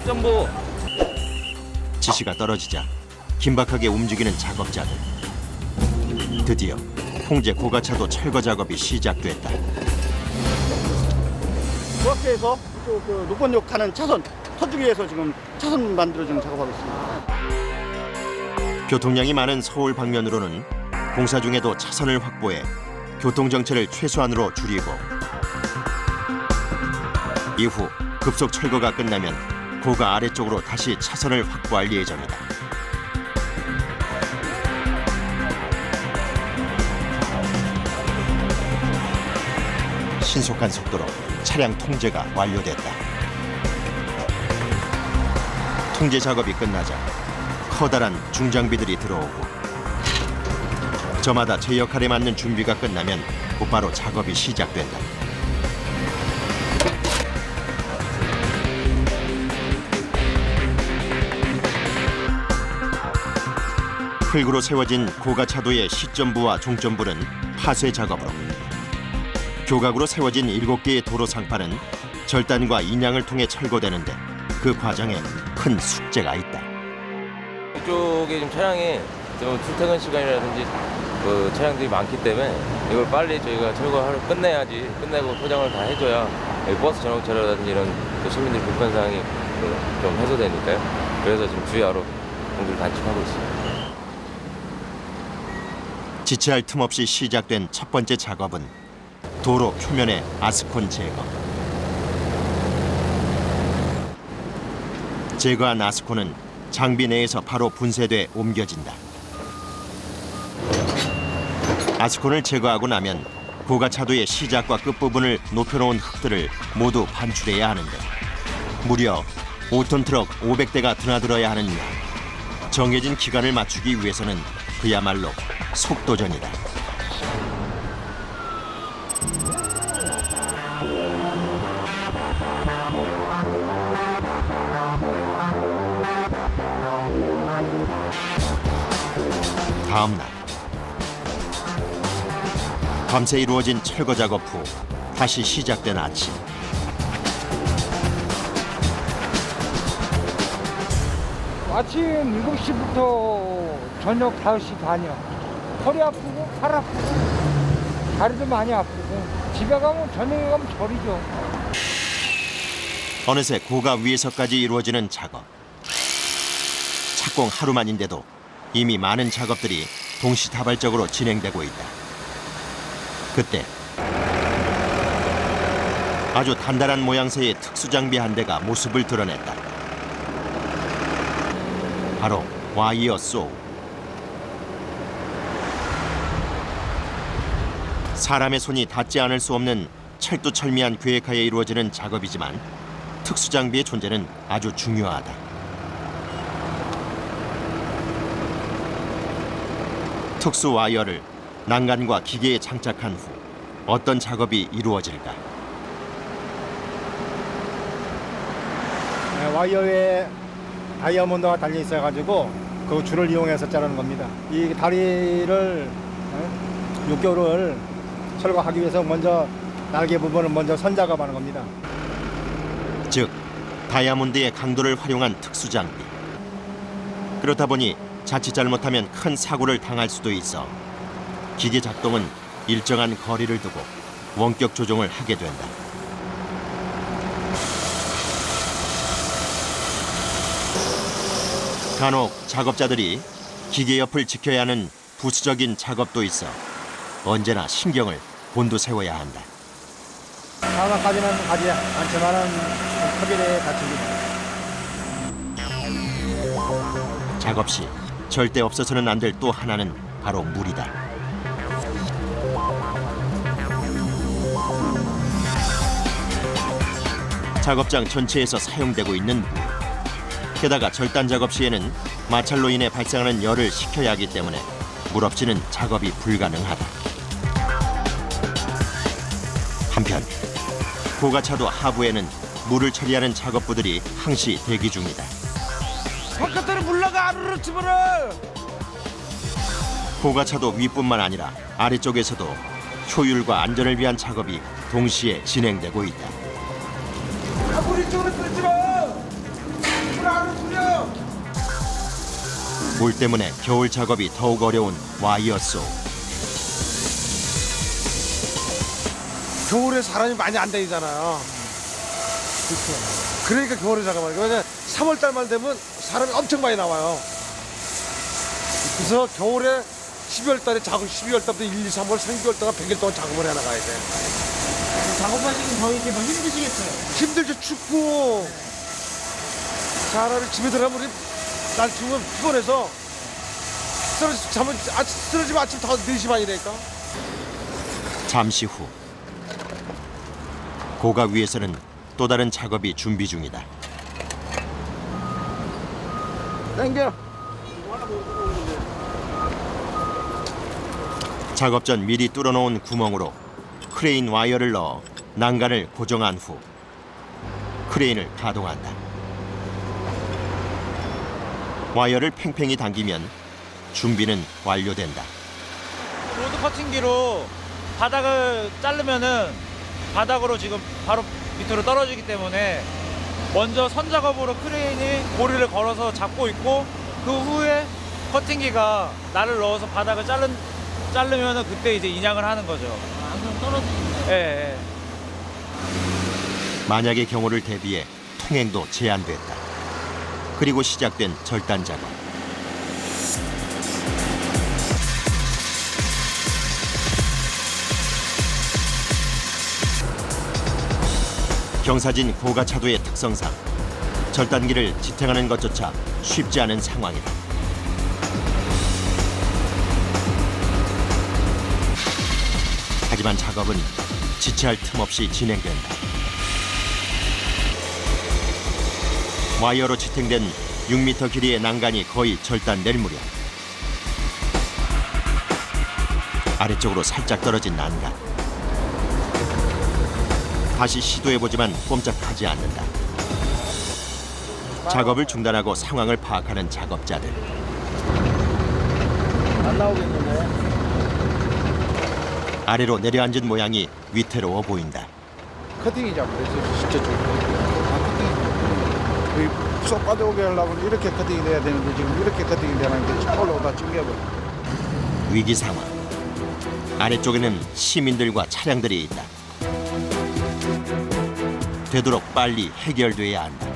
식전부. 지시가 떨어지자 긴박하게 움직이는 작업자들. 드디어 통제 고가차도 철거 작업이 시작됐다. 조합회에서 이쪽 그 노건역 가는 차선 터주기 위해서 지금 차선 만들어주는 작업하고 있습니다. 교통량이 많은 서울 방면으로는 공사 중에도 차선을 확보해 교통 정체를 최소한으로 줄이고, 이후 급속 철거가 끝나면 고가 아래쪽으로 다시 차선을 확보할 예정이다. 신속한 속도로 차량 통제가 완료됐다. 통제 작업이 끝나자 커다란 중장비들이 들어오고, 저마다 제 역할에 맞는 준비가 끝나면 곧바로 작업이 시작된다. 흙으로 세워진 고가차도의 시점부와 종점부는 파쇄 작업으로, 교각으로 세워진 7개의 도로 상판은 절단과 인양을 통해 철거되는데 그 과정에 큰 숙제가 있다. 이쪽에 지금 차량이 좀 출퇴근 시간이라든지 그 차량들이 많기 때문에 이걸 빨리 저희가 철거를 끝내야지, 끝내고 포장을 다 해줘야 버스 전용차라든지 이런 시민들 불편사항이 좀 해소되니까요. 그래서 지금 주의하러 공기를 단축하고 있습니다. 지체할 틈 없이 시작된 첫 번째 작업은 도로 표면의 아스콘 제거. 제거한 아스콘은 장비 내에서 바로 분쇄돼 옮겨진다. 아스콘을 제거하고 나면 고가차도의 시작과 끝부분을 높여놓은 흙들을 모두 반출해야 하는데, 무려 5톤 트럭 500대가 드나들어야 하는 일. 정해진 기간을 맞추기 위해서는 그야말로 속도전이다. 다음 날, 밤새 이루어진 철거 작업 후 다시 시작된 아침. 아침 7시부터 저녁 5시 반이야. 허리 아프고 팔 아프고 다리도 많이 아프고 집에 가면 저녁에 가면 저리죠. 어느새 고가 위에서까지 이루어지는 작업. 착공 하루만인데도 이미 많은 작업들이 동시다발적으로 진행되고 있다. 그때 아주 단단한 모양새의 특수장비 한 대가 모습을 드러냈다. 바로 와이어 소우. 사람의 손이 닿지 않을 수 없는 철두철미한 계획하에 이루어지는 작업이지만 특수장비의 존재는 아주 중요하다. 특수 와이어를 난간과 기계에 장착한 후 어떤 작업이 이루어질까? 와이어에 다이아몬드가 달려 있어가지고 그 줄을 이용해서 자르는 겁니다. 이 다리를 6개월을 철거하기 위해서 먼저 날개 부분을 먼저 선작업하는 겁니다. 즉, 다이아몬드의 강도를 활용한 특수장비. 그렇다 보니 자칫 잘못하면 큰 사고를 당할 수도 있어 기계 작동은 일정한 거리를 두고 원격 조종을 하게 된다. 간혹 작업자들이 기계 옆을 지켜야 하는 부수적인 작업도 있어 언제나 신경을 곤두세워야 한다. 사망까지는 가지 않지만은 크게 다칩니다. 작업 시 절대 없어서는 안 될 또 하나는 바로 물이다. 작업장 전체에서 사용되고 있는 물. 게다가 절단 작업 시에는 마찰로 인해 발생하는 열을 식혀야 하기 때문에 물 없이는 작업이 불가능하다. 한편 고가차도 하부에는 물을 처리하는 작업부들이 항시 대기 중이다. 바깥으로 물러가 아르르 집어를. 고가차도 위뿐만 아니라 아래쪽에서도 효율과 안전을 위한 작업이 동시에 진행되고 있다. 우리 쪽으로 끌지 마. 물 때문에 겨울 작업이 더욱 어려운 와이어 속. 겨울에 사람이 많이 안 다니잖아요. 그러니까 겨울에 작업하는 거예요. 왜냐면 3월 달만 되면 사람이 엄청 많이 나와요. 그래서 겨울에 12월 달에 작업, 12월 달부터 1, 2, 3월, 3개월 동안 100일 동안 작업을 해나가야 돼. 작업하시긴 더 이렇게 뭐 힘드시겠어요. 힘들죠, 춥고. 사람이 집에 들어가면 우리 날 추우면 피곤해서 쓰러지면 아침 4시 반이라니까. 잠시 후 고가 위에서는 또 다른 작업이 준비 중이다. 당겨. 작업 전 미리 뚫어놓은 구멍으로 크레인 와이어를 넣어 난간을 고정한 후 크레인을 가동한다. 와이어를 팽팽히 당기면 준비는 완료된다. 로드 커팅기로 바닥을 자르면은 바닥으로 지금 바로 밑으로 떨어지기 때문에 먼저 선 작업으로 크레인이 고리를 걸어서 잡고 있고 그 후에 커팅기가 날을 넣어서 바닥을 자르면은 그때 이제 인양을 하는 거죠. 안 그럼 떨어지는데. 예. 만약의 경우를 대비해 통행도 제한됐다. 그리고 시작된 절단 작업. 경사진 고가차도의 특성상 절단기를 지탱하는 것조차 쉽지 않은 상황이다. 하지만 작업은 지체할 틈 없이 진행된다. 와이어로 지탱된 6m 길이의 난간이 거의 절단될 무렵 아래쪽으로 살짝 떨어진 난간. 다시 시도해보지만 꼼짝하지 않는다. 작업을 중단하고 상황을 파악하는 작업자들. 안 나오겠는데. 아래로 내려앉은 모양이 위태로워 보인다. 커팅이죠. 그래서 진짜 커팅. 쏙 빠져오게 하려고 이렇게 커팅이 돼야 되는데 지금 이렇게 커팅이 되는데 쭉 올라오다 찡겨버려. 위기 상황. 아래쪽에는 시민들과 차량들이 있다. 되도록 빨리 해결돼야 한다.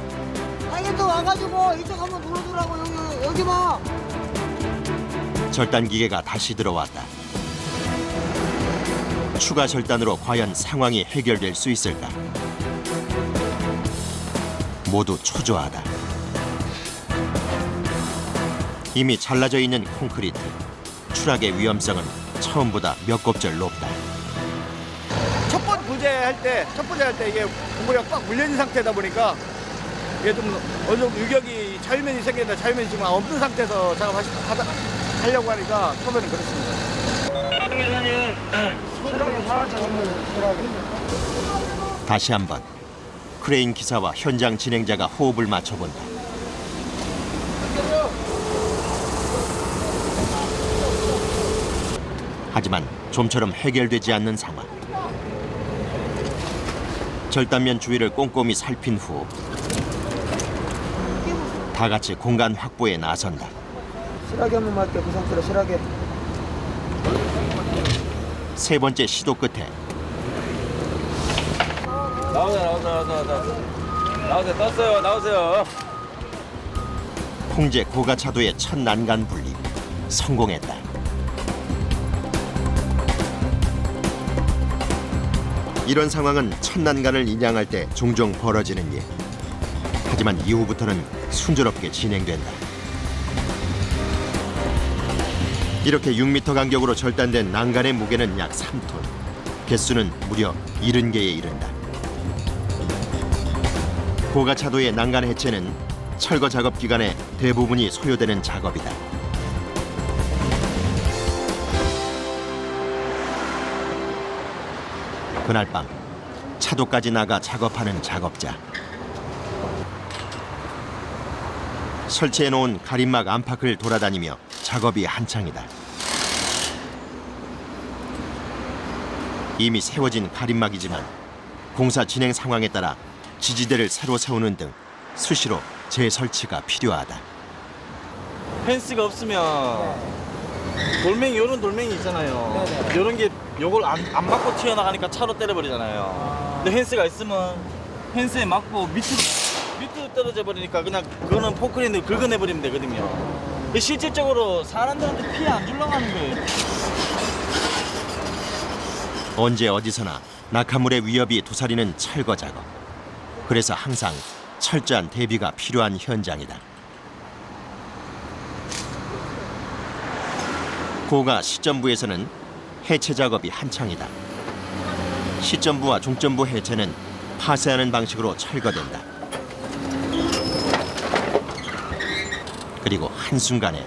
아니 또 와가지고 이쪽 한번 불러주라고 여기 봐. 절단 기계가 다시 들어왔다. 추가 절단으로 과연 상황이 해결될 수 있을까? 모두 초조하다. 이미 잘라져 있는 콘크리트. 추락의 위험성은 처음보다 몇 곱절 높다. 첫 번째 할 때 이게 공구리가 꽉 물려있는 상태다 보니까 이게 좀 어느 정도 유격이 자유면이 생긴다. 자유면이 지금 없는 상태에서 하려고 하니까 처음에는 그렇습니다. 다시 한번 크레인 기사와 현장 진행자가 호흡을 맞춰본다. 하지만 좀처럼 해결되지 않는 상황. 절단면 주위를 꼼꼼히 살핀 후 다 같이 공간 확보에 나선다. 실하게 한번 맞게 그 상태로 실하게. 세 번째 시도 끝에 나오세요. 홍제 고가차도의 첫 난간 분리 성공했다. 이런 상황은 첫 난간을 인양할 때 종종 벌어지는 일. 하지만 이후부터는 순조롭게 진행된다. 이렇게 6m 간격으로 절단된 난간의 무게는 약 3톤. 개수는 무려 70개에 이른다. 고가차도의 난간 해체는 철거 작업 기간에 대부분이 소요되는 작업이다. 그날 밤 차도까지 나가 작업하는 작업자. 설치해놓은 가림막 안팎을 돌아다니며 작업이 한창이다. 이미 세워진 가림막이지만 공사 진행 상황에 따라 지지대를 새로 세우는 등 수시로 재설치가 필요하다. 펜스가 없으면 돌멩이 요런 돌멩이 있잖아요. 네네. 요런 게 요걸 안 맞고 튀어나가니까 차로 때려버리잖아요. 근데 펜스가 있으면 펜스에 맞고 밑으로 떨어져 버리니까 그냥 그거는 포크레인으로 긁어내버리면 되거든요. 실질적으로 사람들한테 피해 안 주려고 하는 거예요. 언제 어디서나 낙하물의 위협이 도사리는 철거 작업. 그래서 항상 철저한 대비가 필요한 현장이다. 고가 시점부에서는 해체 작업이 한창이다. 시점부와 종점부 해체는 파쇄하는 방식으로 철거된다. 그리고 한순간에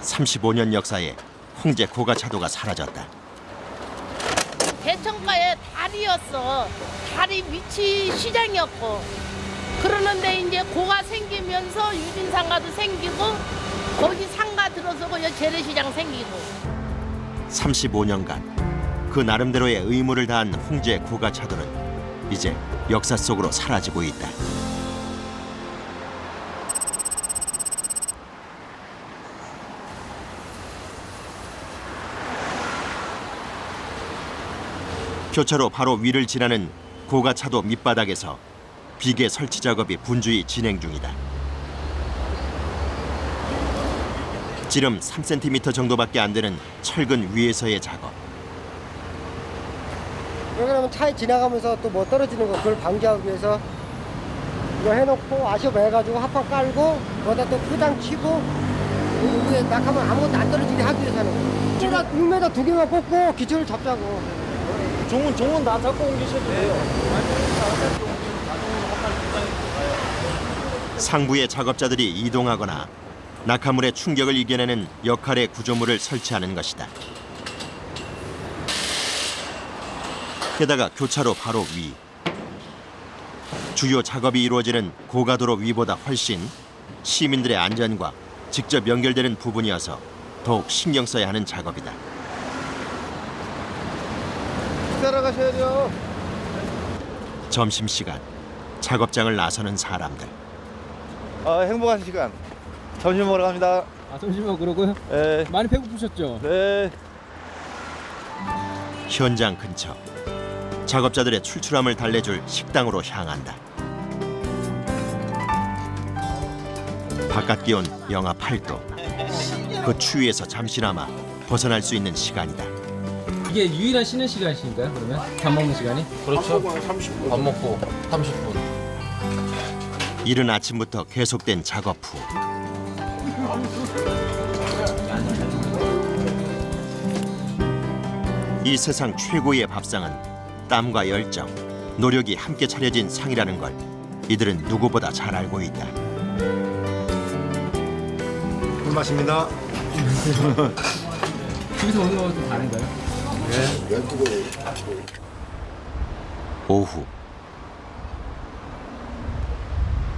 35년 역사에 홍제 고가차도가 사라졌다. 대청가의 다리였어. 다리 밑이 시장이었고. 그러는데 이제 고가 생기면서 유진상가도 생기고 거기 상가 들어서고 여기 재래시장 생기고. 35년간 그 나름대로의 의무를 다한 홍제 고가차도는 이제 역사 속으로 사라지고 있다. 교차로 바로 위를 지나는 고가차도 밑바닥에서 비계 설치 작업이 분주히 진행 중이다. 지름 3cm 정도밖에 안 되는 철근 위에서의 작업. 왜 그러면 차에 지나가면서 또 뭐 떨어지는 거 그걸 방지하기 위해서 이거 해놓고 아시업 해가지고 합판 깔고 거기다 또 포장 치고 위에 낙하면 아무것도 안 떨어지게 하기 위해서 하는 거야. 6m 2개만 뽑고 기초를 잡자고. 종은 다 잡고 옮기셔도 돼요. 상부의 작업자들이 이동하거나 낙하물의 충격을 이겨내는 역할의 구조물을 설치하는 것이다. 게다가 교차로 바로 위. 주요 작업이 이루어지는 고가도로 위보다 훨씬 시민들의 안전과 직접 연결되는 부분이어서 더욱 신경 써야 하는 작업이다. 따라가셔야 돼요. 점심시간, 작업장을 나서는 사람들. 행복한 시간. 점심 먹으러 갑니다. 아, 점심 먹으러 그러고요? 네. 많이 배고프셨죠? 네. 현장 근처. 작업자들의 출출함을 달래줄 식당으로 향한다. 바깥 기온 영하 8도. 그 추위에서 잠시나마 벗어날 수 있는 시간이다. 이게 유일한 쉬는 시간이신가요, 그러면? 밥 먹는 시간이? 그렇죠. 밥 먹고 30분. 이른 아침부터 계속된 작업 후 이 세상 최고의 밥상은 땀과 열정, 노력이 함께 차려진 상이라는 걸 이들은 누구보다 잘 알고 있다. 꿀맛입니다. 집에서 먹는 거랑 좀 다른가요? 오후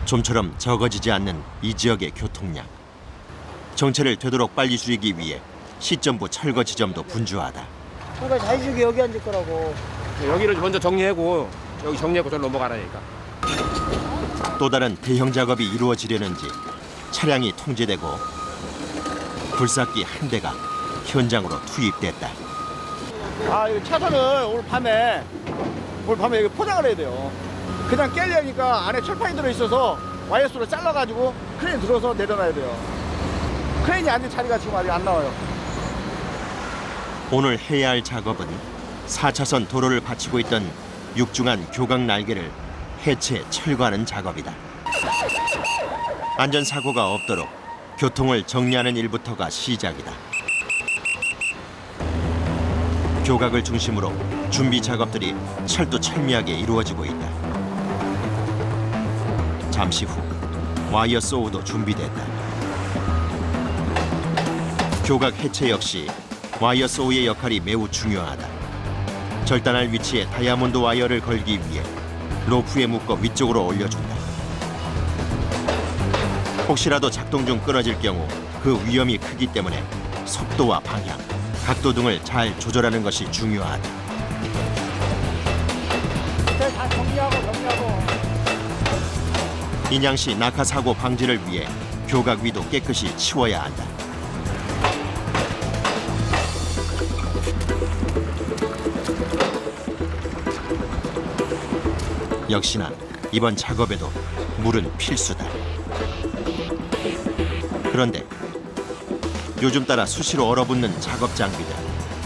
좀처럼 적어지지 않는 이 지역의 교통량. 정체를 되도록 빨리 줄이기 위해 시점부 철거 지점도 분주하다. 그러니까 자유주기 여기 앉을 거라고. 여기를 먼저 정리하고 여기 정리하고 저 넘어가라니까. 또 다른 대형 작업이 이루어지려는지 차량이 통제되고 굴삭기 한 대가 현장으로 투입됐다. 이거 차선을 오늘 밤에 여기 포장을 해야 돼요. 그냥 깨려니까 안에 철판이 들어있어서 와이어스로 잘라가지고 크레인 들어서 내려놔야 돼요. 크레인이 앉은 자리가 지금 아직 안 나와요. 오늘 해야 할 작업은 4차선 도로를 받치고 있던 육중한 교각 날개를 해체 철거하는 작업이다. 안전사고가 없도록 교통을 정리하는 일부터가 시작이다. 교각을 중심으로 준비 작업들이 철두철미하게 이루어지고 있다. 잠시 후 와이어 소우도 준비됐다. 교각 해체 역시 와이어 소우의 역할이 매우 중요하다. 절단할 위치에 다이아몬드 와이어를 걸기 위해 로프에 묶어 위쪽으로 올려준다. 혹시라도 작동 중 끊어질 경우 그 위험이 크기 때문에 속도와 방향, 각도 등을 잘 조절하는 것이 중요하다. 다 정리하고. 인양시 낙하 사고 방지를 위해 교각 위도 깨끗이 치워야 한다. 역시나 이번 작업에도 물은 필수다. 그런데 요즘 따라 수시로 얼어붙는 작업 장비들.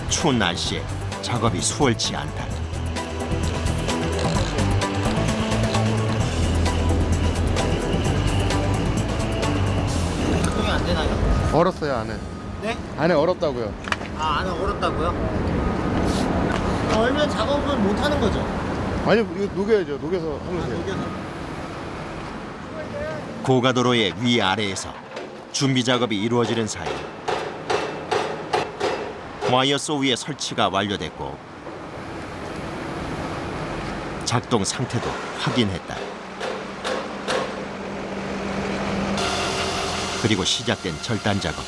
추운 날씨에 작업이 수월치 않다. 작동이 안 되나요? 얼었어요 안에. 네? 안에 얼었다고요. 아, 안에 얼었다고요? 얼면 작업을 못 하는 거죠? 아니 이거 녹여야죠. 녹여서 하면 돼요. 녹여서. 고가도로의 위아래에서 준비 작업이 이루어지는 사이 와이어 소위의 설치가 완료됐고 작동 상태도 확인했다. 그리고 시작된 절단 작업.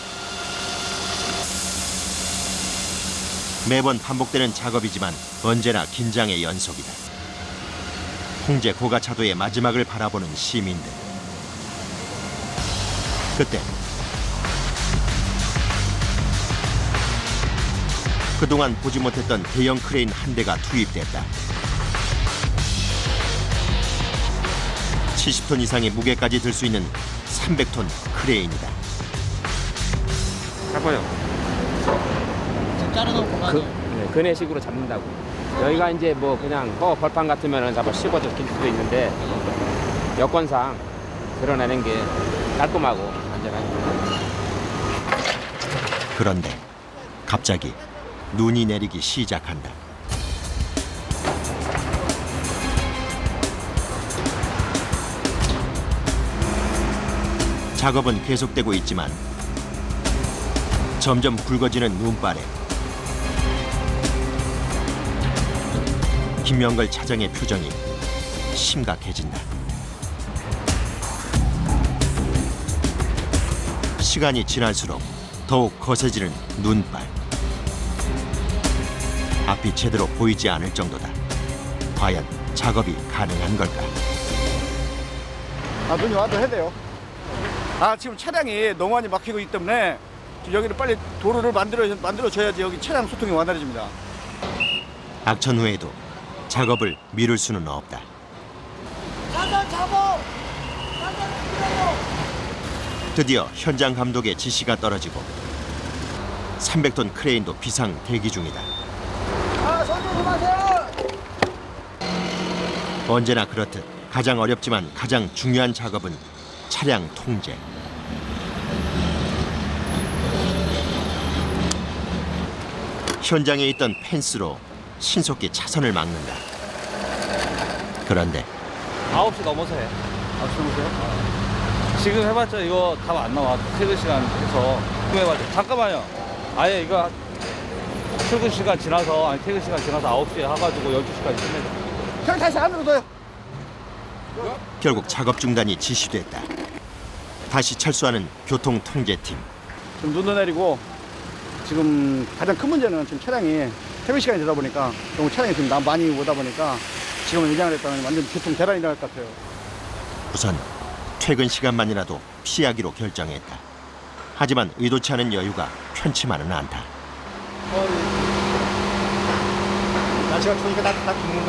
매번 반복되는 작업이지만 언제나 긴장의 연속이다. 홍제 고가차도의 마지막을 바라보는 시민들. 그때 그동안 보지 못했던 대형 크레인 한 대가 투입됐다. 70톤 이상의 무게까지 들 수 있는 300톤 크레인이다. 잡아요. 자르는 공간을. 그네식으로 잡는다고. 여기가 이제 뭐 그냥 벌판 같으면 잡아 씹어서 길 수도 있는데 여건상 드러내는 게 깔끔하고 안전하니까. 그런데 갑자기 눈이 내리기 시작한다. 작업은 계속되고 있지만 점점 굵어지는 눈발에 김명걸 차장의 표정이 심각해진다. 시간이 지날수록 더욱 거세지는 눈발. 앞이 제대로 보이지 않을 정도다. 과연 작업이 가능한 걸까? 아, 눈이 와도 해야 돼요. 아, 지금 차량이 너무 많이 막히고 있기 때문에 여기를 빨리 도로를 만들어줘야지 여기 차량 소통이 원활해집니다. 악천 후에도 작업을 미룰 수는 없다. 드디어 현장 감독의 지시가 떨어지고 300톤 크레인도 비상 대기 중이다. 언제나 그렇듯 가장 어렵지만 가장 중요한 작업은 차량 통제. 현장에 있던 펜스로 신속히 차선을 막는다. 그런데 9시 넘어서 해. 9시 넘어서요? 지금 해봤자 이거 답 안 나와. 퇴근 시간 해서 해봤자. 잠깐만요. 아예 이거 출근 시간 지나서 아니 퇴근 시간 지나서 9시에 해가지고 12시까지 끝내자. 형 다시 안으로 둬요. 결국 작업 중단이 지시됐다. 다시 철수하는 교통통제팀. 지금 눈도 내리고 지금 가장 큰 문제는 지금 차량이 퇴근 시간이 되다 보니까 너무 차량이 지금 많이 오다 보니까 지금 위장을 했다면 완전 교통 대란이 날 것 같아요. 우선 퇴근 시간만이라도 피하기로 결정했다. 하지만 의도치 않은 여유가 편치만은 않다. 날씨가 추우니까 딱 죽는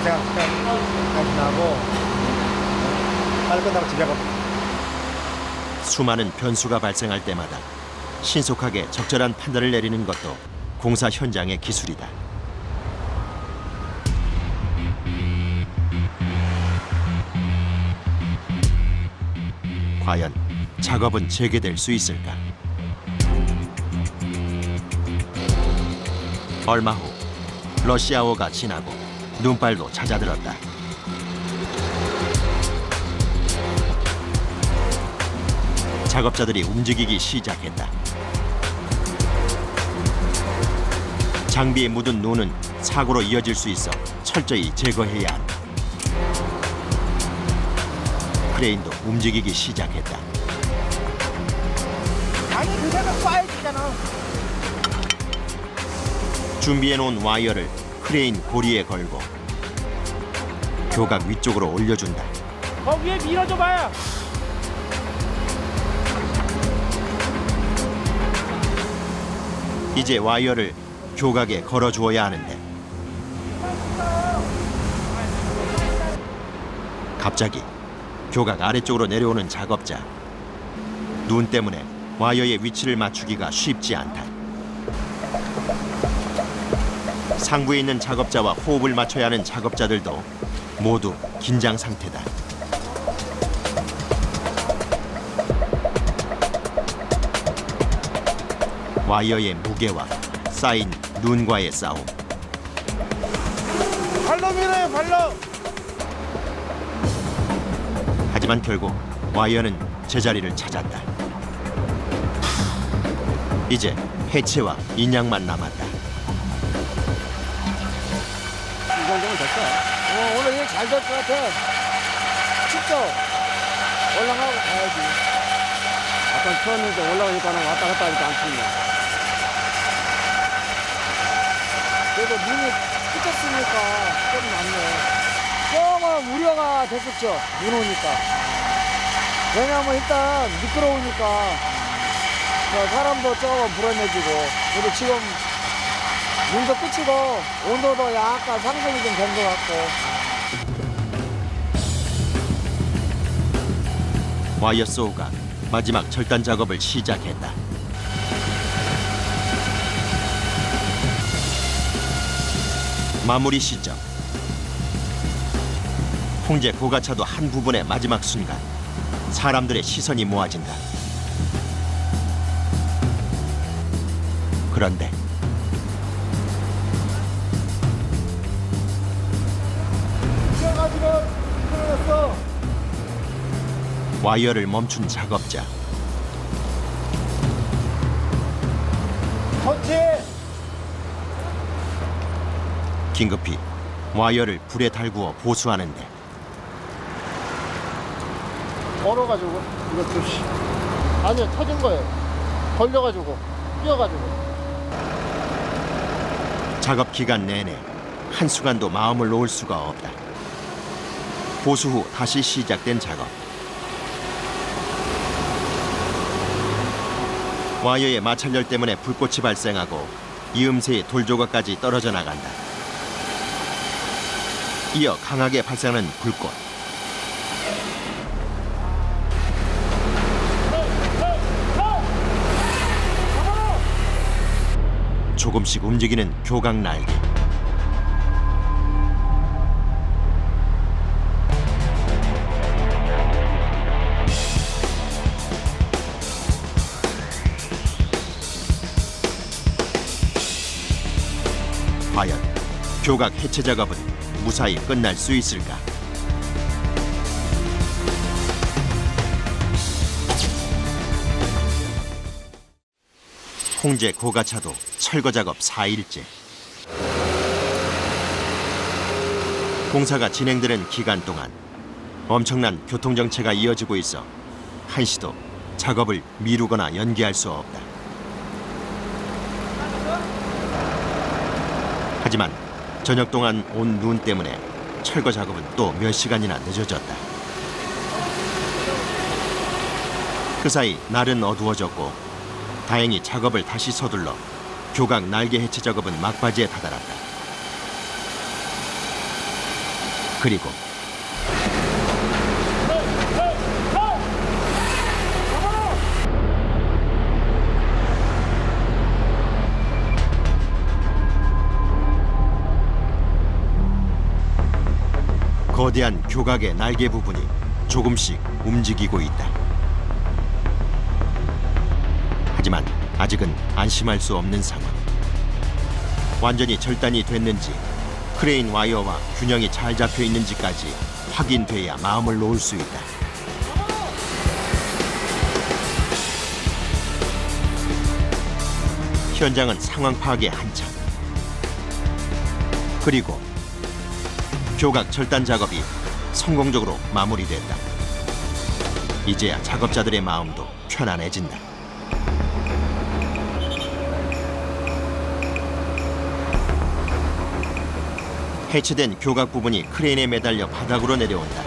생각이 나고 빨리 끝나고 집에 가고. 수많은 변수가 발생할 때마다 신속하게 적절한 판단을 내리는 것도 공사 현장의 기술이다. 과연 작업은 재개될 수 있을까? 얼마 후 러시아워가 지나고 눈발도 잦아들었다. 작업자들이 움직이기 시작했다. 장비에 묻은 눈은 사고로 이어질 수 있어 철저히 제거해야 한다. 크레인도 움직이기 시작했다. 아니, 그대로 쏴야 되잖아. 준비해놓은 와이어를 크레인 고리에 걸고 교각 위쪽으로 올려준다. 위에 밀어줘봐요. 이제 와이어를 교각에 걸어주어야 하는데 갑자기 교각 아래쪽으로 내려오는 작업자. 눈 때문에 와이어의 위치를 맞추기가 쉽지 않다. 상부에 있는 작업자와 호흡을 맞춰야 하는 작업자들도 모두 긴장 상태다. 와이어의 무게와 쌓인 눈과의 싸움. 발로 밀어요, 발로. 하지만 결국 와이어는 제자리를 찾았다. 이제 해체와 인양만 남았다. 이 정도면 됐어. 오늘 이게 잘 될 것 같아. 진짜 올라가고 가야지. 약간 추웠는데 올라가니까는 왔다 갔다 하니까 안 춥네. 그래도 눈이 삐졌으니까 좀 낫네. 조금 우려가 됐었죠. 눈 오니까. 왜냐면 일단 미끄러우니까 사람도 조금 불안해지고. 그리고 지금 눈도 끝이고 온도도 약간 상승이 좀 된 것 같고. 와이어 소우가 마지막 절단 작업을 시작했다. 마무리 시점. 홍제 고가차도 한 부분의 마지막 순간 사람들의 시선이 모아진다. 그런데 와이어를 멈춘 작업자. 긴급히 와이어를 불에 달구어 보수하는데 얼어가지고 이것도 아니요 터진 거예요. 걸려가지고 뛰어가지고. 작업 기간 내내 한순간도 마음을 놓을 수가 없다. 보수 후 다시 시작된 작업. 와이어의 마찰열 때문에 불꽃이 발생하고 이음새의 돌조각까지 떨어져 나간다. 이어 강하게 발생하는 불꽃. 조금씩 움직이는 교각 날개. 과연 교각 해체 작업은 무사히 끝날 수 있을까? 홍제 고가차도 철거 작업 4일째. 공사가 진행되는 기간 동안 엄청난 교통정체가 이어지고 있어 한시도 작업을 미루거나 연기할 수 없다. 하지만 저녁 동안 온 눈 때문에 철거 작업은 또 몇 시간이나 늦어졌다. 그 사이 날은 어두워졌고 다행히 작업을 다시 서둘러 교각 날개 해체 작업은 막바지에 다다랐다. 그리고 거대한 교각의 날개 부분이 조금씩 움직이고 있다. 하지만 아직은 안심할 수 없는 상황. 완전히 절단이 됐는지 크레인 와이어와 균형이 잘 잡혀 있는지까지 확인돼야 마음을 놓을 수 있다. 현장은 상황 파악에 한참. 그리고 교각 절단 작업이 성공적으로 마무리됐다. 이제야 작업자들의 마음도 편안해진다. 해체된 교각 부분이 크레인에 매달려 바닥으로 내려온다.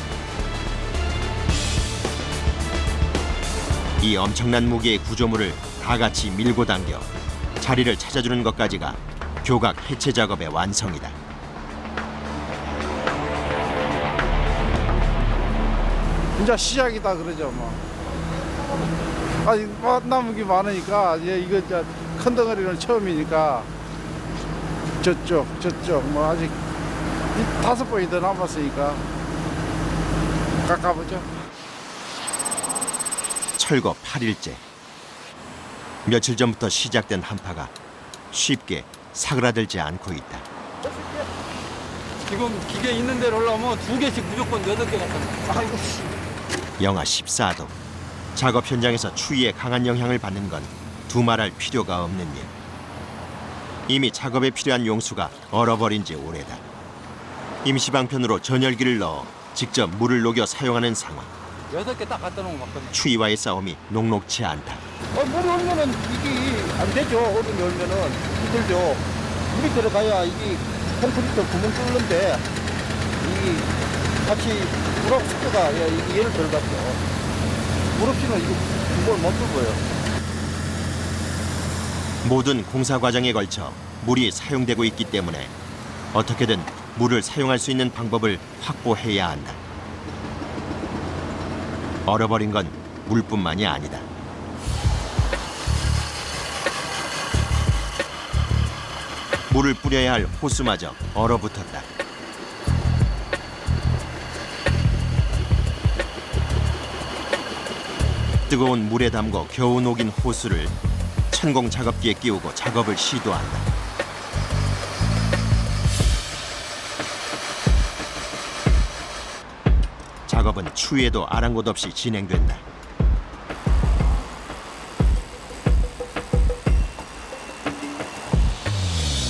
이 엄청난 무게의 구조물을 다 같이 밀고 당겨 자리를 찾아주는 것까지가 교각 해체 작업의 완성이다. 이제 시작이다 그러죠 뭐. 아직 남은 게 많으니까 이거 이제 큰 덩어리는 처음이니까 저쪽 뭐 아직 5번이 더 남았으니까 깎아보죠. 철거 8일째. 며칠 전부터 시작된 한파가 쉽게 사그라들지 않고 있다. 지금 기계 있는 대로 올라오면 2개씩 무조건 8개 갖다. 아이고 씨. 영하 14도. 작업 현장에서 추위의 강한 영향을 받는 건 두말할 필요가 없는 일. 이미 작업에 필요한 용수가 얼어버린 지 오래다. 임시방편으로 전열기를 넣어 직접 물을 녹여 사용하는 상황. 6개 딱 갖다 놓으면 맞거든. 추위와의 싸움이 녹록치 않다. 물이 오면은 이게 안 되죠. 얼음이 오면은 힘들죠. 물이 들어가야 이게 콘크리트 구멍 뚫는데 이 같이 물하고 섞여가 얘를 들어갔죠. 물 없이는 이거 구멍을 못 뚫어요. 모든 공사 과정에 걸쳐 물이 사용되고 있기 때문에 어떻게든 물을 사용할 수 있는 방법을 확보해야 한다. 얼어버린 건 물뿐만이 아니다. 물을 뿌려야 할 호수마저 얼어붙었다. 뜨거운 물에 담궈 겨우 녹인 호수를 천공 작업기에 끼우고 작업을 시도한다. 작업은 추위에도 아랑곳 없이 진행된다.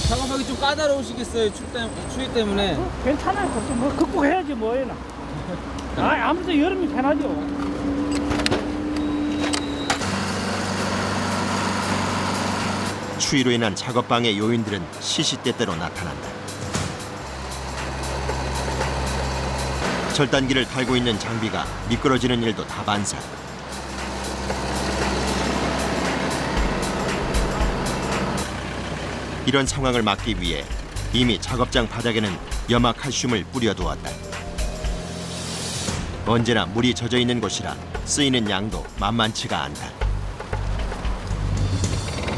작업하기 좀 까다로우시겠어요? 추위 때문에. 괜찮아요. 뭐 극복해야지 뭐예요. 아무튼 여름이 편하죠. 추위로 인한 작업방해 요인들은 시시때때로 나타난다. 절단기를 달고 있는 장비가 미끄러지는 일도 다반사. 이런 상황을 막기 위해 이미 작업장 바닥에는 염화칼슘을 뿌려두었다. 언제나 물이 젖어 있는 곳이라 쓰이는 양도 만만치가 않다.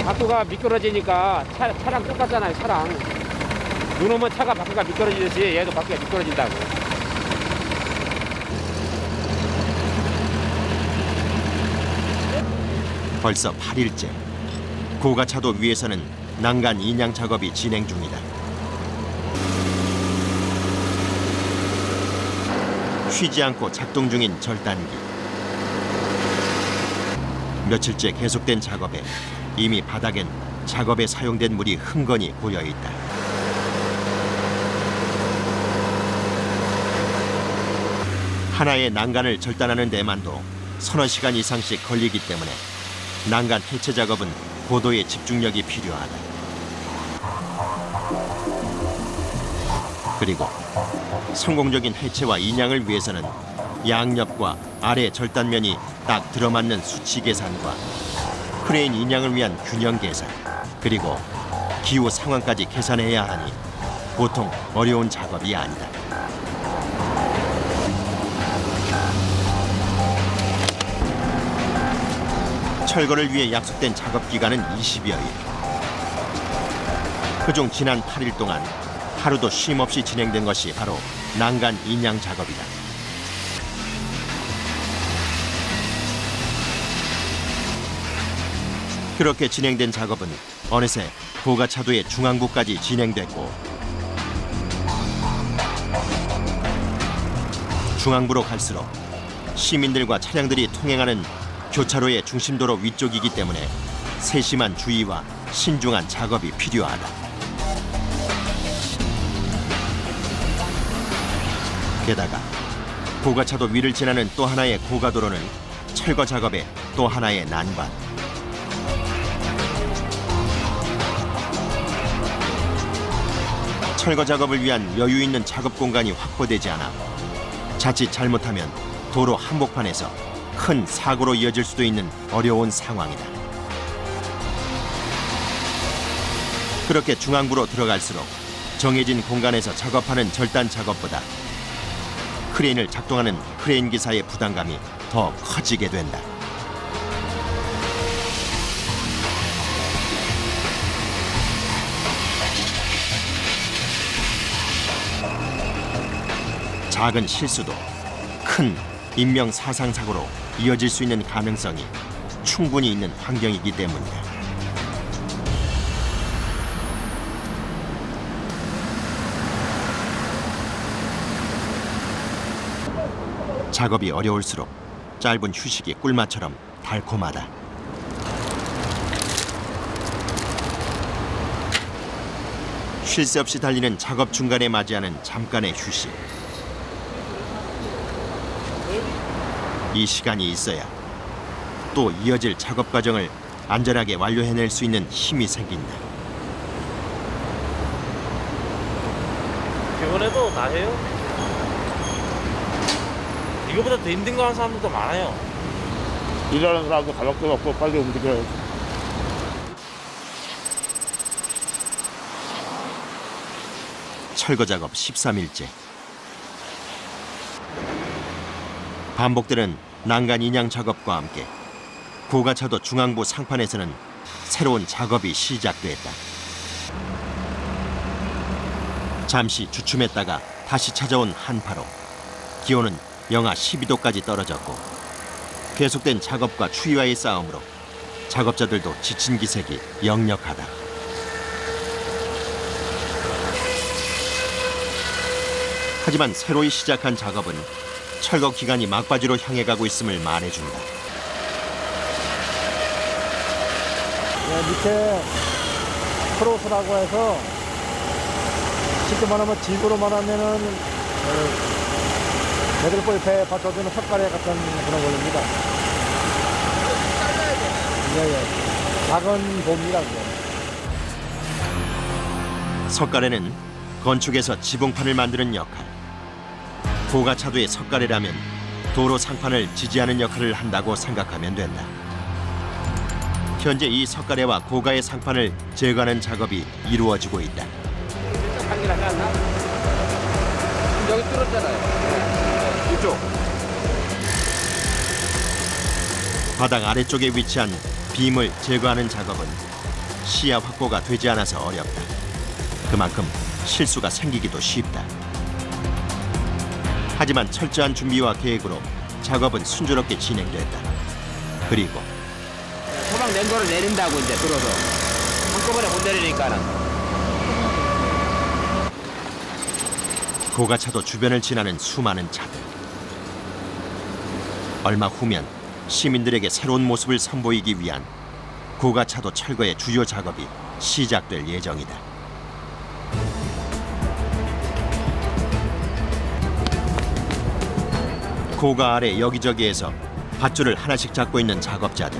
바퀴가 미끄러지니까 차랑 똑같잖아요. 차랑 눈 오면 차가 바퀴가 미끄러지듯이 얘도 바퀴가 미끄러진다고. 벌써 8일째. 고가차도 위에서는 난간 인양 작업이 진행 중이다. 쉬지 않고 작동 중인 절단기. 며칠째 계속된 작업에 이미 바닥엔 작업에 사용된 물이 흥건히 고여 있다. 하나의 난간을 절단하는 데만도 서너 시간 이상씩 걸리기 때문에 난간 해체 작업은 고도의 집중력이 필요하다. 그리고 성공적인 해체와 인양을 위해서는 양옆과 아래 절단면이 딱 들어맞는 수치 계산과 크레인 인양을 위한 균형 계산, 그리고 기후 상황까지 계산해야 하니 보통 어려운 작업이 아니다. 철거를 위해 약속된 작업 기간은 20여 일. 그중 지난 8일 동안 하루도 쉼 없이 진행된 것이 바로 난간 인양 작업이다. 그렇게 진행된 작업은 어느새 고가차도의 중앙부까지 진행됐고, 중앙부로 갈수록 시민들과 차량들이 통행하는 교차로의 중심도로 위쪽이기 때문에 세심한 주의와 신중한 작업이 필요하다. 게다가 고가차도 위를 지나는 또 하나의 고가도로는 철거 작업의 또 하나의 난관. 철거 작업을 위한 여유 있는 작업 공간이 확보되지 않아 자칫 잘못하면 도로 한복판에서 큰 사고로 이어질 수도 있는 어려운 상황이다. 그렇게 중앙부로 들어갈수록 정해진 공간에서 작업하는 절단 작업보다 크레인을 작동하는 크레인 기사의 부담감이 더 커지게 된다. 작은 실수도 큰 인명 사상 사고로 이어질 수 있는 가능성이 충분히 있는 환경이기 때문이다. 작업이 어려울수록 짧은 휴식이 꿀맛처럼 달콤하다. 쉴 새 없이 달리는 작업 중간에 맞이하는 잠깐의 휴식. 이 시간이 있어야 또 이어질 작업 과정을 안전하게 완료해낼 수 있는 힘이 생긴다. 피곤해도 다 해요. 이거보다 더 힘든 거 하는 사람들도 많아요. 일하는 사람도 가격도 없고 빨리 움직여야지. 철거 작업 13일째. 반복되는 난간 인양 작업과 함께 고가차도 중앙부 상판에서는 새로운 작업이 시작됐다. 잠시 주춤했다가 다시 찾아온 한파로 기온은 영하 12도까지 떨어졌고 계속된 작업과 추위와의 싸움으로 작업자들도 지친 기색이 역력하다. 하지만 새로이 시작한 작업은 철거 기간이 막바지로 향해 가고 있음을 말해준다. 밑에 크로스라고 해서 쉽게 말하면 집으로 말하면은 애들 배 받쳐주는 석가래 같은 그런 걸입니다. 예. 작은 돔이라 그래요. 석가래는 건축에서 지붕판을 만드는 역할, 고가차도의 석가래라면 도로 상판을 지지하는 역할을 한다고 생각하면 된다. 현재 이 석가래와 고가의 상판을 제거하는 작업이 이루어지고 있다. 여기 뚫었잖아요. 이쪽. 바닥 아래쪽에 위치한 빔을 제거하는 작업은 시야 확보가 되지 않아서 어렵다. 그만큼 실수가 생기기도 쉽다. 하지만 철저한 준비와 계획으로 작업은 순조롭게 진행됐다. 그리고 소방 낸 거를 내린다고 이제 들어서 한꺼번에 못 내리니까는. 고가차도 주변을 지나는 수많은 차들. 얼마 후면 시민들에게 새로운 모습을 선보이기 위한 고가차도 철거의 주요 작업이 시작될 예정이다. 고가 아래 여기저기에서 밧줄을 하나씩 잡고 있는 작업자들.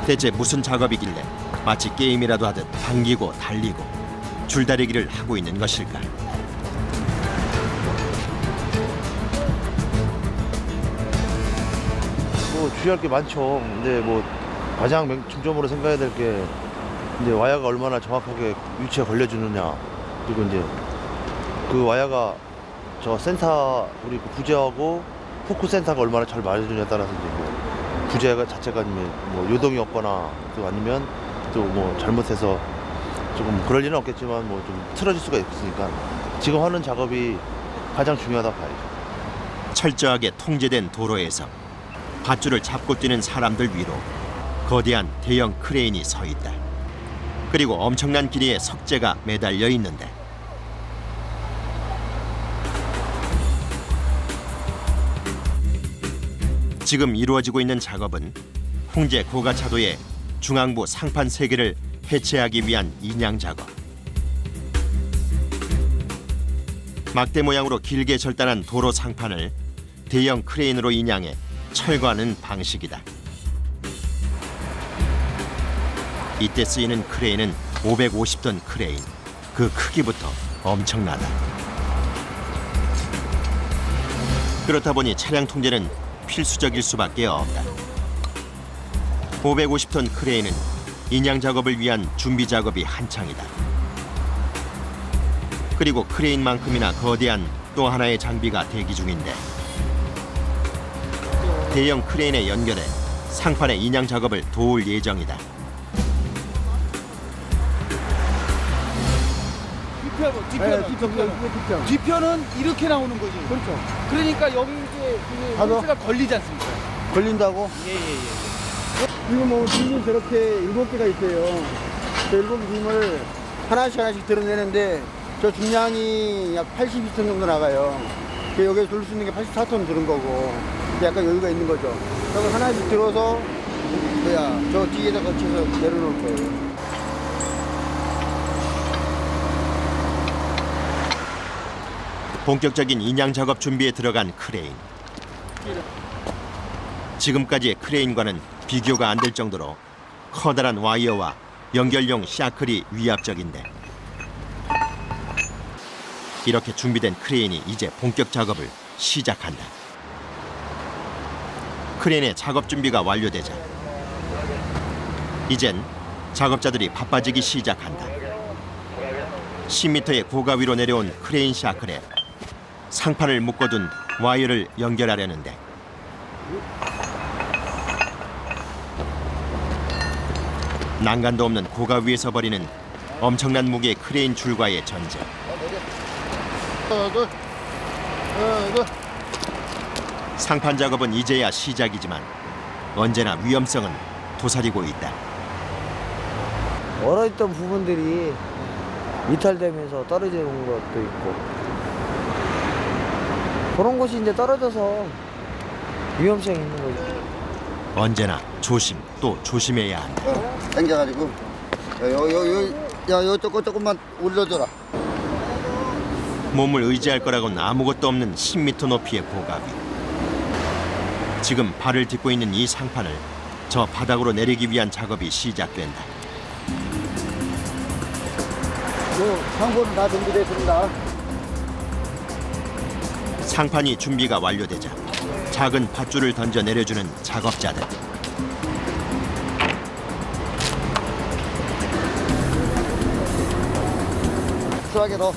대체 무슨 작업이길래 마치 게임이라도 하듯 당기고 달리고 줄다리기를 하고 있는 것일까? 뭐 주의할 게 많죠. 근데 뭐 가장 중점으로 생각해야 될 게 이제 와야가 얼마나 정확하게 위치에 걸려주느냐, 그리고 이제 그 와야가 저 센터 우리 그 부재하고 포크 센터가 얼마나 잘 맞아주냐에 따라서 이제 뭐 부재 자체가 뭐 요동이 없거나 또 아니면 또 뭐 잘못해서 조금 그럴 일은 없겠지만 뭐 좀 틀어질 수가 있으니까 지금 하는 작업이 가장 중요하다 봐야죠. 철저하게 통제된 도로에서 밧줄을 잡고 뛰는 사람들 위로 거대한 대형 크레인이 서 있다. 그리고 엄청난 길이의 석재가 매달려 있는데 지금 이루어지고 있는 작업은 홍제 고가차도의 중앙부 상판 3개를 해체하기 위한 인양 작업. 막대 모양으로 길게 절단한 도로 상판을 대형 크레인으로 인양해 철거하는 방식이다. 이때 쓰이는 크레인은 550톤 크레인. 그 크기부터 엄청나다. 그렇다 보니 차량 통제는 필수적일 수밖에 없다. 550톤 크레인은 인양 작업을 위한 준비 작업이 한창이다. 그리고 크레인만큼이나 거대한 또 하나의 장비가 대기 중인데 대형 크레인에 연결해 상판의 인양 작업을 도울 예정이다. 뒤편은 이렇게 나오는 거지. 그렇죠. 그러니까 여기 이제 홀스가 걸리지 않습니까? 걸린다고? 예예예. 이거 뭐 빔이 저렇게 7개가 있어요. 저 7빔을 하나씩 드러내는데 저 중량이 약 82톤 정도 나가요. 여기에 돌 수 있는 게 84톤 들은 거고 약간 여유가 있는 거죠. 그래서 하나씩 들어서 저 뒤에다 거쳐서 내려놓을 거예요. 본격적인 인양 작업 준비에 들어간 크레인. 지금까지의 크레인과는 비교가 안 될 정도로 커다란 와이어와 연결용 샤클이 위압적인데 이렇게 준비된 크레인이 이제 본격 작업을 시작한다. 크레인의 작업 준비가 완료되자 이젠 작업자들이 바빠지기 시작한다. 10m의 고가 위로 내려온 크레인 샤클에 상판을 묶어둔 와이어를 연결하려는데 난간도 없는 고가 위에서 벌이는 엄청난 무게의 크레인 줄과의 전쟁. 상판 작업은 이제야 시작이지만 언제나 위험성은 도사리고 있다. 얼어있던 부분들이 이탈되면서 떨어지는 것도 있고 그런 곳이 이제 떨어져서 위험성이 있는 거죠. 언제나 조심 또 조심해야 한다. 당겨가지고 요쪽 조금만 올려줘라. 몸을 의지할 거라고는 아무것도 없는 10m 높이의 고가 위. 지금 발을 딛고 있는 이 상판을 저 바닥으로 내리기 위한 작업이 시작된다. 상부는 다 준비됐습니다. 상판이 준비가 완료되자 작은 밧줄을 던져 내려주는 작업자들. 수하게 더.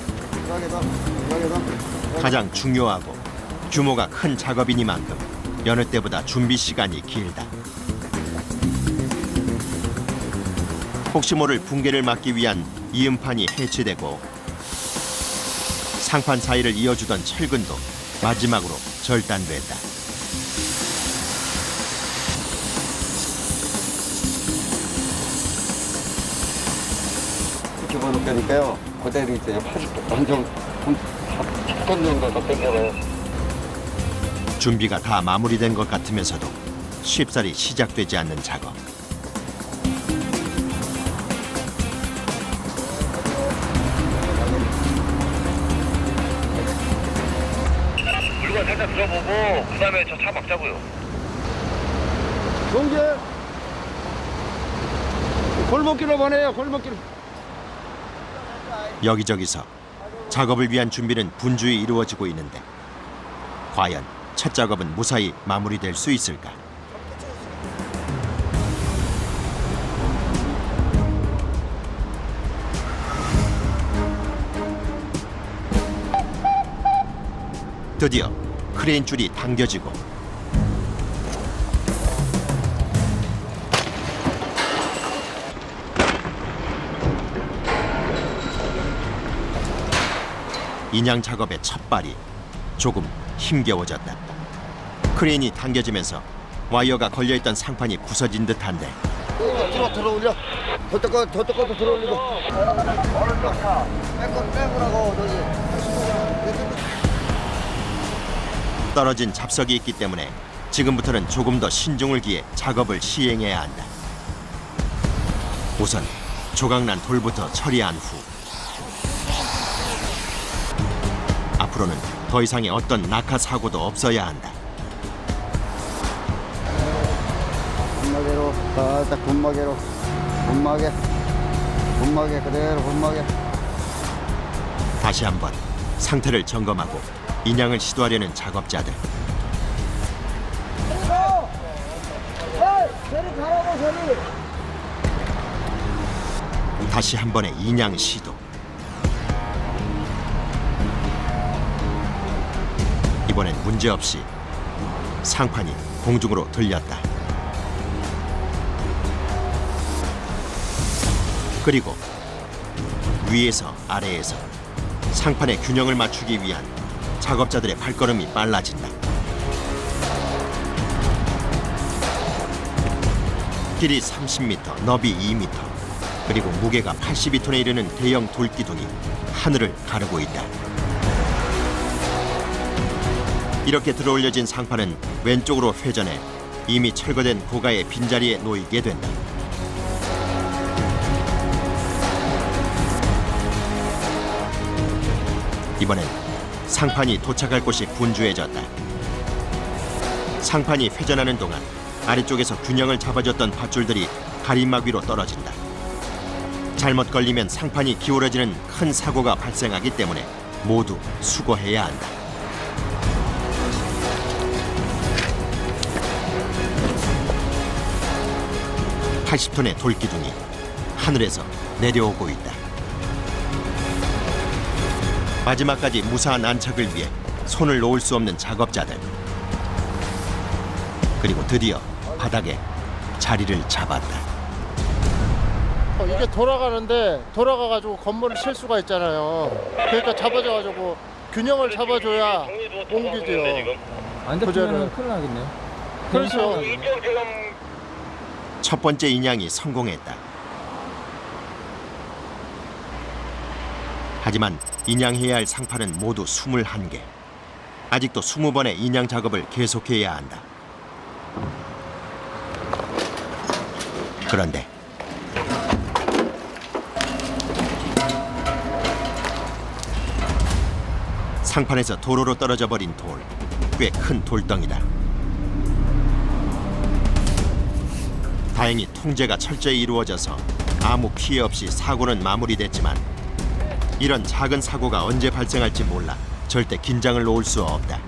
가장 중요하고 규모가 큰 작업이니만큼 여느 때보다 준비 시간이 길다. 혹시 모를 붕괴를 막기 위한 이음판이 해체되고 상판 사이를 이어주던 철근도 마지막으로 절단된다. 집어넣으니까요. 그대로 이제 완전 건 정도 더 땡겨봐요. 준비가 다 마무리된 것 같으면서도 쉽사리 시작되지 않는 작업. 물건 살짝 들어보고 그다음에 저 차 막자고요. 동재 골목길로 보내요. 골목길. 여기저기서 작업을 위한 준비는 분주히 이루어지고 있는데 과연 첫 작업은 무사히 마무리될 수 있을까? 드디어 크레인 줄이 당겨지고 인양 작업의 첫 발이 조금 힘겨워졌다. 크레인이 당겨지면서 와이어가 걸려있던 상판이 부서진 듯한데 들어 올려. 저쪽 것도 들어 올리고. 빼고라고 떨어진 잡석이 있기 때문에 지금부터는 조금 더 신중을 기해 작업을 시행해야 한다. 우선 조각난 돌부터 처리한 후 앞으로는 더 이상의 어떤 낙하 사고도 없어야 한다. 분마개로 살짝 분마개 그대로 분마개. 다시 한번 상태를 점검하고 인양을 시도하려는 작업자들. 다시 한 번의 인양 시도. 이번엔 문제없이 상판이 공중으로 들렸다. 그리고 위에서 아래에서 상판의 균형을 맞추기 위한 작업자들의 발걸음이 빨라진다. 길이 30m, 너비 2m, 그리고 무게가 82톤에 이르는 대형 돌기둥이 하늘을 가르고 있다. 이렇게 들어올려진 상판은 왼쪽으로 회전해 이미 철거된 고가의 빈자리에 놓이게 된다. 이번엔 상판이 도착할 곳이 분주해졌다. 상판이 회전하는 동안 아래쪽에서 균형을 잡아줬던 밧줄들이 가림막 위로 떨어진다. 잘못 걸리면 상판이 기울어지는 큰 사고가 발생하기 때문에 모두 수거해야 한다. (80톤의) 돌기둥이 하늘에서 내려오고 있다. 마지막까지 무사한 안착을 위해 손을 놓을 수 없는 작업자들. 그리고 드디어 바닥에 자리를 잡았다. 이게 돌아가는데 돌아가가지고 건물을 칠 수가 있잖아요. 그러니까 잡아줘가지고 균형을 잡아줘야 옮기죠. 안 잡히면 큰일 나겠네요. 그렇죠. 첫 번째 인양이 성공했다. 하지만 인양해야 할 상판은 모두 21개. 아직도 20번의 인양 작업을 계속해야 한다. 그런데 상판에서 도로로 떨어져 버린 돌, 꽤 큰 돌덩이다. 다행히 통제가 철저히 이루어져서 아무 피해 없이 사고는 마무리됐지만 이런 작은 사고가 언제 발생할지 몰라 절대 긴장을 놓을 수 없다.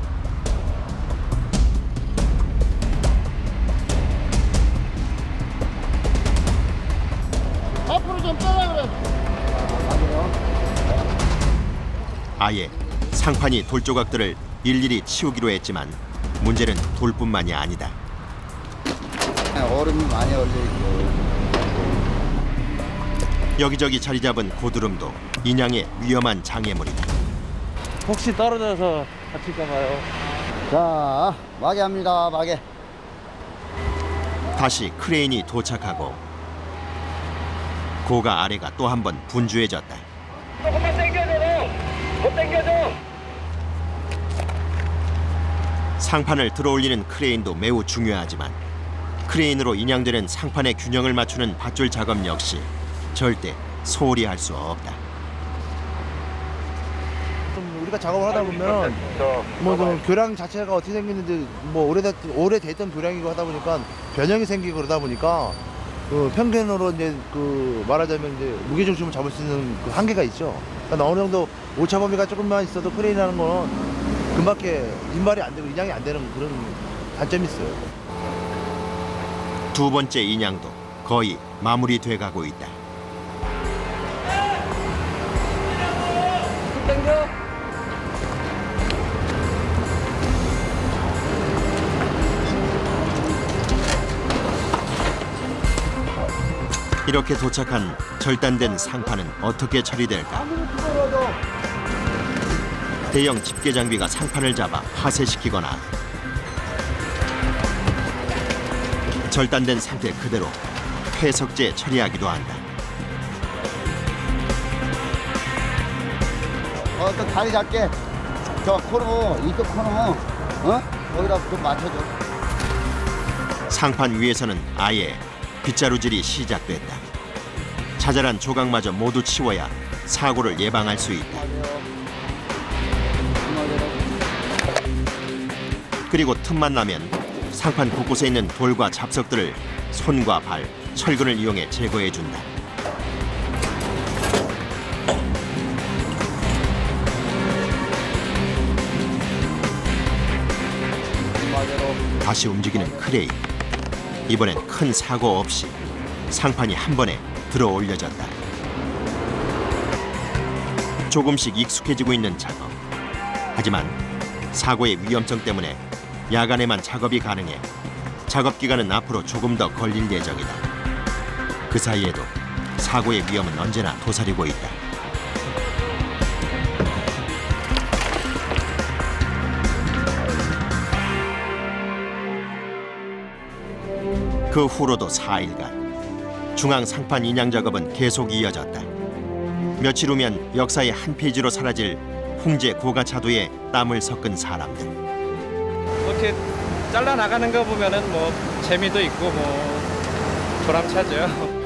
앞으로 좀 빼라 그래. 아예 상판이 돌 조각들을 일일이 치우기로 했지만 문제는 돌뿐만이 아니다. 얼음이 많이 얼려있고 여기저기 자리 잡은 고드름도 인양의 위험한 장애물이다. 혹시 떨어져서 다칠까봐요. 자, 마개합니다. 마개. 다시 크레인이 도착하고 고가 아래가 또 한 번 분주해졌다. 조금만 당겨줘. 못 당겨줘. 상판을 들어올리는 크레인도 매우 중요하지만 크레인으로 인양되는 상판의 균형을 맞추는 밧줄 작업 역시 절대 소홀히 할 수 없다. 좀 우리가 작업을 하다 보면 뭐 교량 자체가 어떻게 생겼는지 뭐 오래됐던 교량이고 하다 보니까 변형이 생기고 그러다 보니까 그 평균으로 이제 그 말하자면 이제 무게 중심을 잡을 수 있는 그 한계가 있죠. 그러니까 어느 정도 오차 범위가 조금만 있어도 크레인이라는 거는 금밖에 인발이 안 되고 인양이 안 되는 그런 단점이 있어요. 두 번째 인양도 거의 마무리돼 가고 있다. 이렇게 도착한 절단된 상판은 어떻게 처리될까? 대형 집게 장비가 상판을 잡아 파쇄시키거나 절단된 상태 그대로 폐석재 처리하기도 한다. 또 다리 잡게. 저 코너, 이쪽 코너, 거기다 좀 맞춰줘. 상판 위에서는 아예 빗자루질이 시작됐다. 자잘한 조각마저 모두 치워야 사고를 예방할 수 있다. 그리고 틈만 나면 상판 곳곳에 있는 돌과 잡석들을 손과 발, 철근을 이용해 제거해준다. 다시 움직이는 크레인. 이번엔 큰 사고 없이 상판이 한 번에 들어 올려졌다. 조금씩 익숙해지고 있는 작업. 하지만 사고의 위험성 때문에 야간에만 작업이 가능해 작업 기간은 앞으로 조금 더 걸릴 예정이다. 그 사이에도 사고의 위험은 언제나 도사리고 있다. 그 후로도 4일간 중앙 상판 인양 작업은 계속 이어졌다. 며칠 후면 역사의 한 페이지로 사라질 홍제 고가차도에 땀을 섞은 사람들. 이렇게 잘라 나가는 거 보면은 뭐 재미도 있고 뭐 보람차죠.